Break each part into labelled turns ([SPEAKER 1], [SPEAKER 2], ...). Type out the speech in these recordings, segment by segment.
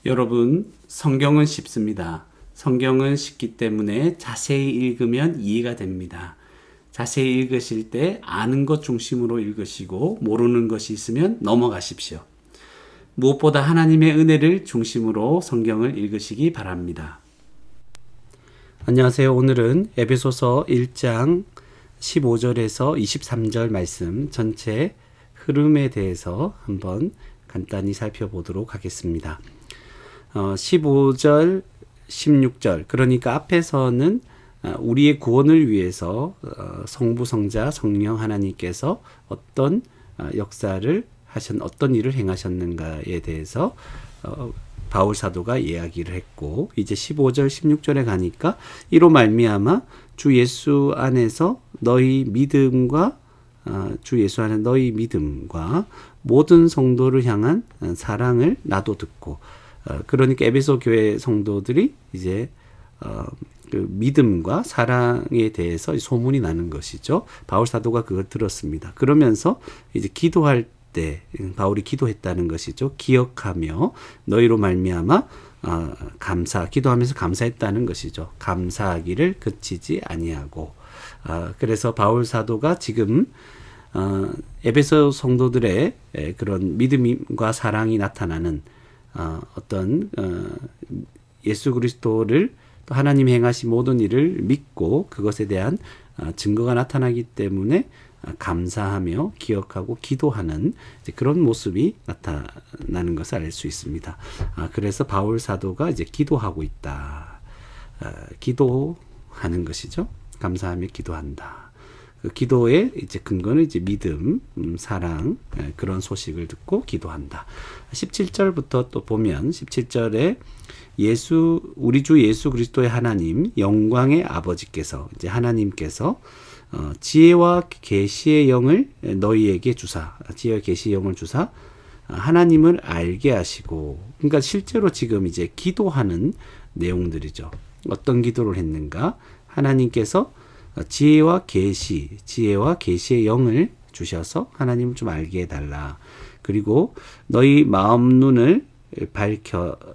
[SPEAKER 1] 여러분, 성경은 쉽습니다. 성경은 쉽기 때문에 자세히 읽으면 이해가 됩니다. 자세히 읽으실 때 아는 것 중심으로 읽으시고 모르는 것이 있으면 넘어가십시오. 무엇보다 하나님의 은혜를 중심으로 성경을 읽으시기 바랍니다. 안녕하세요. 오늘은 에베소서 1장 15절에서 23절 말씀 전체 흐름에 대해서 한번 간단히 살펴보도록 하겠습니다. 15절, 16절, 그러니까 앞에서는 우리의 구원을 위해서 성부, 성자, 성령 하나님께서 어떤 역사를 어떤 일을 행하셨는가에 대해서 바울 사도가 이야기를 했고, 이제 15절, 16절에 가니까 이로 말미암아 주 예수 안에서 너희 믿음과 주 예수 안에 너희 믿음과 모든 성도를 향한 사랑을 나도 듣고, 그러니까 에베소 교회 성도들이 이제 그 믿음과 사랑에 대해서 소문이 나는 것이죠. 바울 사도가 그걸 들었습니다. 그러면서 이제 기도할 때 바울이 기도했다는 것이죠. 기억하며 너희로 말미암아 기도하면서 감사했다는 것이죠. 감사하기를 그치지 아니하고. 그래서 바울 사도가 지금 에베소 성도들의 그런 믿음과 사랑이 나타나는 어떤 예수 그리스도를 또 하나님이 행하신 모든 일을 믿고 그것에 대한 증거가 나타나기 때문에 감사하며 기억하고 기도하는 그런 모습이 나타나는 것을 알 수 있습니다. 그래서 바울 사도가 이제 기도하고 있다. 기도하는 것이죠. 감사하며 기도한다. 그 기도의 이제 근거는 이제 믿음, 사랑, 그런 소식을 듣고 기도한다. 17절부터 또 보면 17절에 우리 주 예수 그리스도의 하나님, 영광의 아버지께서, 이제 하나님께서 지혜와 계시의 영을 너희에게 주사, 지혜와 계시의 영을 주사 하나님을 알게 하시고, 그러니까 실제로 지금 이제 기도하는 내용들이죠. 어떤 기도를 했는가? 하나님께서 지혜와 계시의 영을 주셔서 하나님을 좀 알게 해달라. 그리고 너희 마음 눈을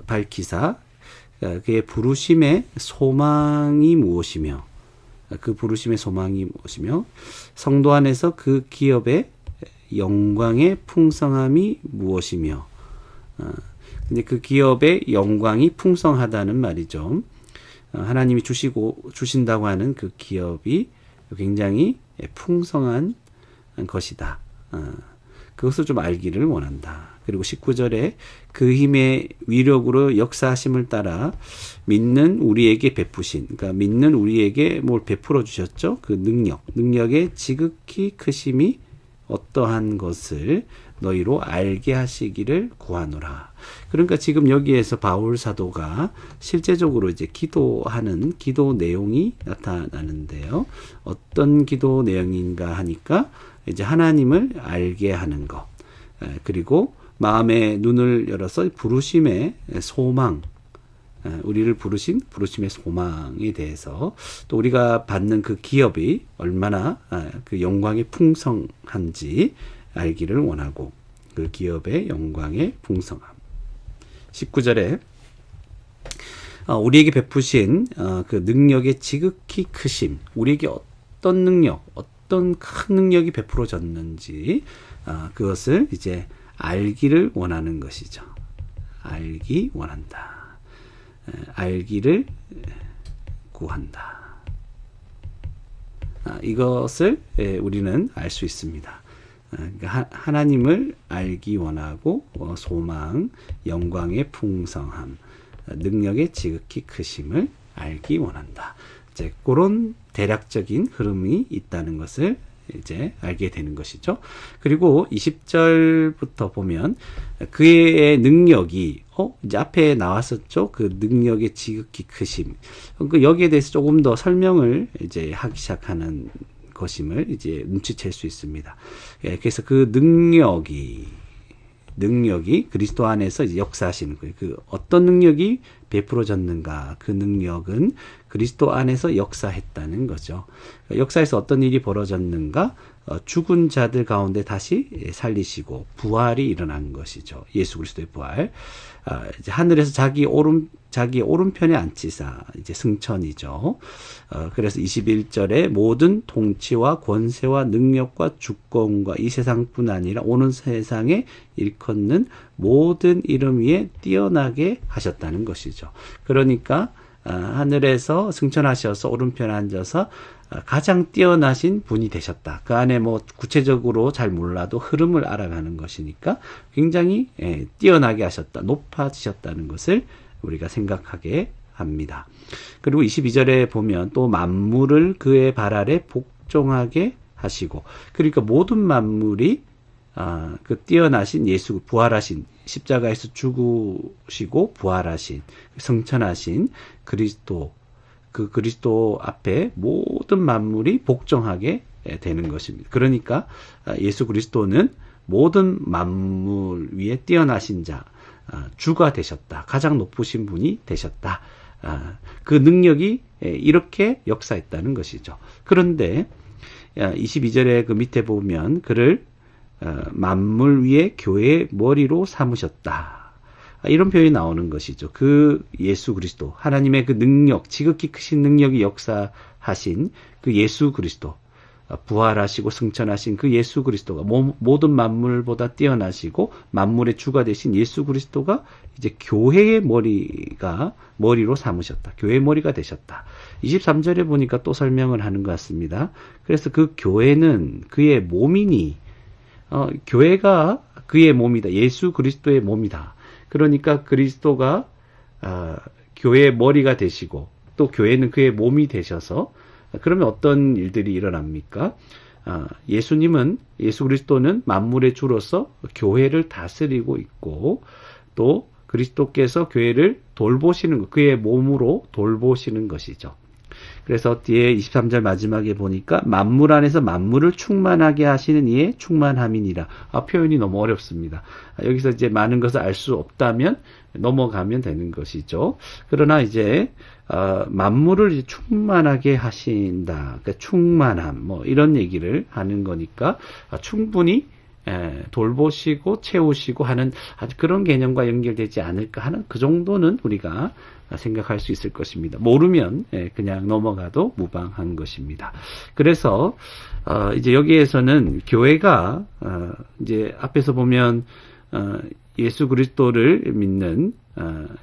[SPEAKER 1] 밝히사 그의 부르심의 소망이 무엇이며, 그 부르심의 소망이 무엇이며, 성도 안에서 그 기업의 영광의 풍성함이 무엇이며, 근데 그 기업의 영광이 풍성하다는 말이죠. 하나님이 주신다고 하는 그 기업이 굉장히 풍성한 것이다. 그것을 좀 알기를 원한다. 그리고 19절에 그 힘의 위력으로 역사하심을 따라 믿는 우리에게 베푸신, 그러니까 믿는 우리에게 뭘 베풀어 주셨죠? 그 능력의 지극히 크심이 어떠한 것을 너희로 알게 하시기를 구하노라. 그러니까 지금 여기에서 바울 사도가 실제적으로 이제 기도하는 기도 내용이 나타나는데요. 어떤 기도 내용인가 하니까 이제 하나님을 알게 하는 것, 그리고 마음의 눈을 열어서 부르심의 소망, 우리를 부르신 부르심의 소망에 대해서, 또 우리가 받는 그 기업이 얼마나 그 영광이 풍성한지 알기를 원하고, 그 기업의 영광의 풍성함. 19절에 우리에게 베푸신 그 능력의 지극히 크심, 우리에게 어떤 큰 능력이 베풀어졌는지 그것을 이제 알기를 원하는 것이죠. 알기 원한다. 알기를 구한다. 이것을 우리는 알 수 있습니다. 하나님을 알기 원하고, 소망, 영광의 풍성함, 능력의 지극히 크심을 알기 원한다. 이제 그런 대략적인 흐름이 있다는 것을 이제 알게 되는 것이죠. 그리고 20절부터 보면 그의 능력이 이제 앞에 나왔었죠. 그 능력의 지극히 크심. 여기에 대해서 조금 더 설명을 이제 하기 시작하는 것임을 이제 눈치챌 수 있습니다. 그래서 그 능력이 그리스도 안에서 이제 역사하시는 거예요. 그 어떤 능력이 베풀어졌는가? 그 능력은 그리스도 안에서 역사했다는 거죠. 역사에서 어떤 일이 벌어졌는가? 죽은 자들 가운데 다시 살리시고 부활이 일어난 것이죠. 예수 그리스도의 부활. 이제 하늘에서 자기 오른편에 앉히사 이제 승천이죠. 그래서 21절에 모든 통치와 권세와 능력과 주권과 이 세상뿐 아니라 오는 세상에 일컫는 모든 이름 위에 뛰어나게 하셨다는 것이죠. 그러니까 하늘에서 승천하셔서 오른편에 앉아서 가장 뛰어나신 분이 되셨다. 그 안에 뭐 구체적으로 잘 몰라도 흐름을 알아가는 것이니까 굉장히 뛰어나게 하셨다. 높아지셨다는 것을 우리가 생각하게 합니다. 그리고 22절에 보면 또 만물을 그의 발 아래 복종하게 하시고, 그러니까 모든 만물이 그 뛰어나신 예수, 부활하신, 십자가에서 죽으시고 부활하신, 승천하신 그리스도, 그 그리스도 앞에 모든 만물이 복종하게 되는 것입니다. 그러니까 예수 그리스도는 모든 만물 위에 뛰어나신 자, 주가 되셨다. 가장 높으신 분이 되셨다. 그 능력이 이렇게 역사했다는 것이죠. 그런데 22절에 그 밑에 보면 그를 만물 위에 교회의 머리로 삼으셨다. 이런 표현이 나오는 것이죠. 그 예수 그리스도, 하나님의 그 능력, 지극히 크신 능력이 역사하신 그 예수 그리스도, 부활하시고 승천하신 그 예수 그리스도가 모든 만물보다 뛰어나시고 만물의 주가 되신 예수 그리스도가 이제 교회의 머리로 삼으셨다. 교회의 머리가 되셨다. 23절에 보니까 또 설명을 하는 것 같습니다. 그래서 그 교회는 그의 몸이니, 교회가 그의 몸이다. 예수 그리스도의 몸이다. 그러니까 그리스도가 교회의 머리가 되시고 또 교회는 그의 몸이 되셔서, 그러면 어떤 일들이 일어납니까? 예수 그리스도는 만물의 주로서 교회를 다스리고 있고, 또 그리스도께서 교회를 돌보시는 것, 그의 몸으로 돌보시는 것이죠. 그래서 뒤에 23절 마지막에 보니까 만물 안에서 만물을 충만하게 하시는 이의 충만함이니라. 표현이 너무 어렵습니다. 여기서 이제 많은 것을 알 수 없다면 넘어가면 되는 것이죠. 그러나 이제 만물을 이제 충만하게 하신다. 그러니까 충만함, 뭐 이런 얘기를 하는 거니까 충분히 돌보시고 채우시고 하는 아주 그런 개념과 연결되지 않을까 하는, 그 정도는 우리가 생각할 수 있을 것입니다. 모르면 그냥 넘어가도 무방한 것입니다. 그래서 이제 여기에서는 교회가 이제 앞에서 보면 예수 그리스도를 믿는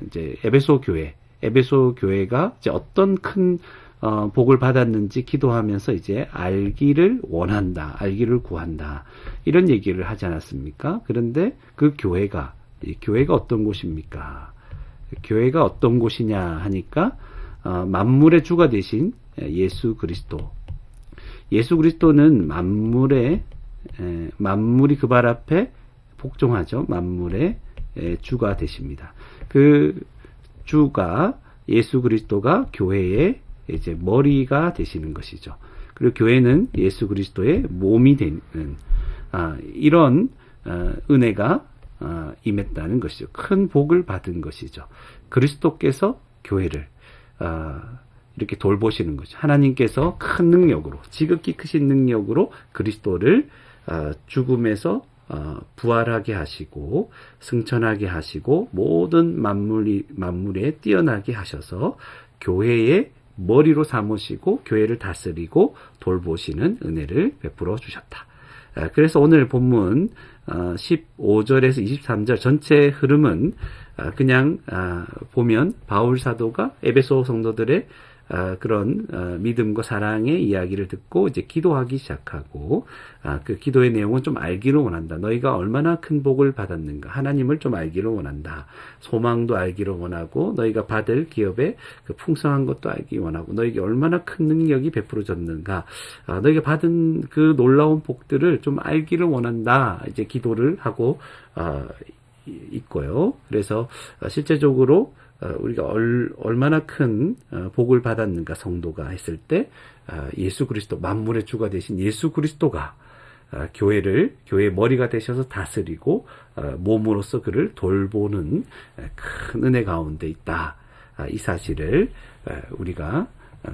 [SPEAKER 1] 이제 에베소 교회가 이제 어떤 큰 복을 받았는지 기도하면서 이제 알기를 원한다, 알기를 구한다, 이런 얘기를 하지 않았습니까? 그런데 그 교회가 어떤 곳입니까? 교회가 어떤 곳이냐 하니까 만물의 주가 되신 예수 그리스도는 만물이 그 발 앞에 복종하죠. 만물의 주가 되십니다. 그 주가, 예수 그리스도가 교회의 이제 머리가 되시는 것이죠. 그리고 교회는 예수 그리스도의 몸이 되는 이런 은혜가 임했다는 것이죠. 큰 복을 받은 것이죠. 그리스도께서 교회를 이렇게 돌보시는 거죠. 하나님께서 큰 능력으로, 지극히 크신 능력으로 그리스도를 죽음에서 부활하게 하시고 승천하게 하시고 모든 만물에 뛰어나게 하셔서 교회의 머리로 삼으시고 교회를 다스리고 돌보시는 은혜를 베풀어 주셨다. 그래서 오늘 본문 15절에서 23절 전체 흐름은 그냥 보면 바울 사도가 에베소 성도들의 그런 믿음과 사랑의 이야기를 듣고 이제 기도하기 시작하고, 그 기도의 내용은 좀 알기를 원한다. 너희가 얼마나 큰 복을 받았는가, 하나님을 좀 알기를 원한다. 소망도 알기를 원하고, 너희가 받을 기업의 그 풍성한 것도 알기 원하고, 너희에게 얼마나 큰 능력이 베풀어졌는가, 너희가 받은 그 놀라운 복들을 좀 알기를 원한다. 이제 기도를 하고 있고요. 그래서 실제적으로 우리가 얼마나 큰 복을 받았는가, 성도가 했을 때 예수 그리스도, 만물의 주가 되신 예수 그리스도가 교회의 머리가 되셔서 다스리고 몸으로서 그를 돌보는 큰 은혜 가운데 있다. 이 사실을 우리가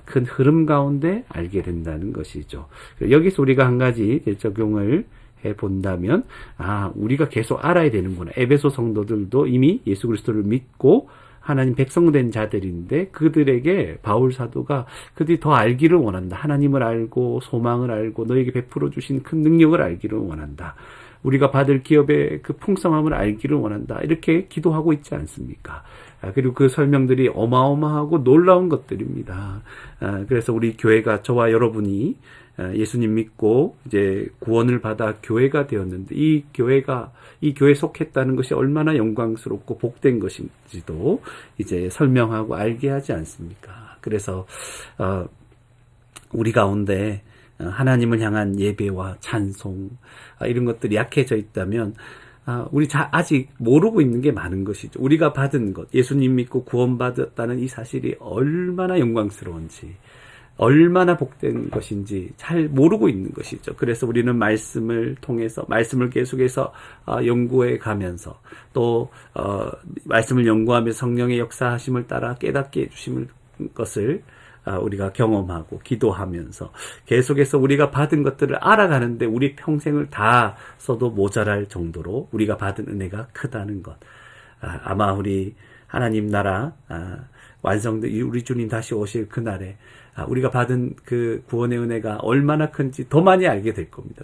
[SPEAKER 1] 큰 흐름 가운데 알게 된다는 것이죠. 여기서 우리가 한 가지 적용을 해 본다면, 우리가 계속 알아야 되는구나. 에베소 성도들도 이미 예수 그리스도를 믿고 하나님 백성된 자들인데, 그들에게 바울 사도가 그들이 더 알기를 원한다. 하나님을 알고 소망을 알고 너에게 베풀어 주신 큰 능력을 알기를 원한다. 우리가 받을 기업의 그 풍성함을 알기를 원한다. 이렇게 기도하고 있지 않습니까? 그리고 그 설명들이 어마어마하고 놀라운 것들입니다. 그래서 우리 교회가, 저와 여러분이 예수님 믿고 이제 구원을 받아 교회가 되었는데, 이 교회에 속했다는 것이 얼마나 영광스럽고 복된 것인지도 이제 설명하고 알게 하지 않습니까? 그래서 우리 가운데 하나님을 향한 예배와 찬송, 이런 것들이 약해져 있다면 우리 아직 모르고 있는 게 많은 것이죠. 우리가 받은 것, 예수님 믿고 구원받았다는 이 사실이 얼마나 영광스러운지, 얼마나 복된 것인지 잘 모르고 있는 것이죠. 그래서 우리는 말씀을 통해서, 말씀을 계속해서 연구해 가면서, 또 말씀을 연구하며 성령의 역사하심을 따라 깨닫게 해주신 것을 우리가 경험하고 기도하면서 계속해서 우리가 받은 것들을 알아가는데, 우리 평생을 다 써도 모자랄 정도로 우리가 받은 은혜가 크다는 것. 아마 우리 하나님 나라 완성된 우리 주님 다시 오실 그날에 우리가 받은 그 구원의 은혜가 얼마나 큰지 더 많이 알게 될 겁니다.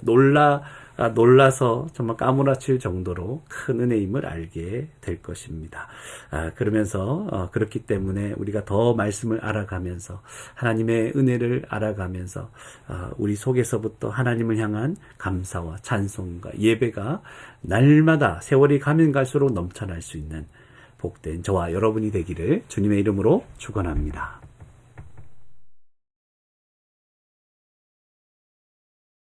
[SPEAKER 1] 놀라서 정말 까무라칠 정도로 큰 은혜임을 알게 될 것입니다. 그러면서 그렇기 때문에 우리가 더 말씀을 알아가면서, 하나님의 은혜를 알아가면서 우리 속에서부터 하나님을 향한 감사와 찬송과 예배가 날마다 세월이 가면 갈수록 넘쳐날 수 있는 복된 저와 여러분이 되기를 주님의 이름으로 축원합니다.